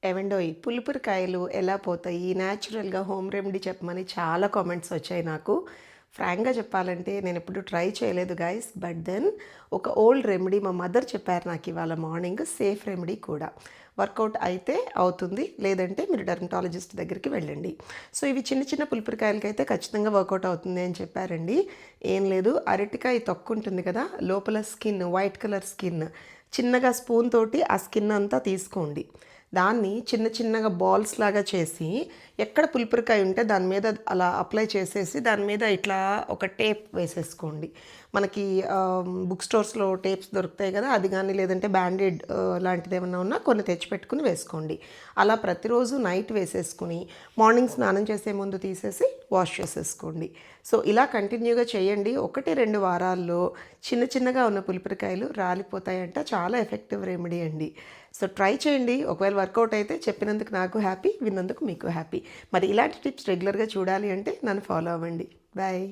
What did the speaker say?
ఏవండోయ్! పులుపురకాయలు ఎలా పోతాయి? న్యాచురల్‌గా హోమ్ రెమెడీ చెప్పమని చాలా కామెంట్స్ వచ్చాయి నాకు. ఫ్రాంక్‌గా చెప్పాలంటే నేనెప్పుడు ట్రై చేయలేదు గైస్. బట్ దెన్ ఒక ఓల్డ్ రెమెడీ మా మదర్ చెప్పారు నాకివాళ మార్నింగ్. సేఫ్ రెమెడీ కూడా. వర్కౌట్ అయితే అవుతుంది. లేదంటే మీరు డెర్మటాలజిస్ట్ దగ్గరికి వెళ్ళండి. సో, ఇవి చిన్న చిన్న పులుపురకాయలకైతే ఖచ్చితంగా వర్కౌట్ అవుతుంది అని చెప్పారండి. ఏం లేదు, అరటికాయ తొక్కుంటుంది కదా! లోపల స్కిన్, వైట్ కలర్ స్కిన్. చిన్నగా స్పూన్ తోటి ఆ స్కిన్ అంతా తీసుకోండి. దాన్ని చిన్న చిన్నగా బాల్స్ లాగా చేసి, ఎక్కడ పులుపురకాయ ఉంటే దాని మీద అలా అప్లై చేసేసి, దాని మీద ఇట్లా ఒక టేప్ వేసేసుకోండి. మనకి బుక్ స్టోర్స్‌లో టేప్స్ దొరుకుతాయి కదా! అది గానీ, లేదంటే బ్యాండేడ్ లాంటిదేమన్నా ఉన్నా కొన్ని తెచ్చిపెట్టుకొని వేసుకోండి. అలా ప్రతిరోజు నైట్ వేసేసుకొని, మార్నింగ్ స్నానం చేసే ముందు తీసేసి వాష్ చేసేసుకోండి. సో, ఇలా కంటిన్యూగా చేయండి. 1, 2 వారాల్లో చిన్న చిన్నగా ఉన్న పులుపురకాయలు రాలిపోతాయంట. చాలా ఎఫెక్టివ్ రెమెడీ అండి. సో, ట్రై చేయండి. ఒకవేళ వర్కౌట్ అయితే చెప్పినందుకు నాకు హ్యాపీ, విన్నందుకు మీకు హ్యాపీ. మరి ఇలాంటి టిప్స్ రెగ్యులర్‌గా చూడాలి అంటే నన్ను ఫాలో అవ్వండి. బాయ్.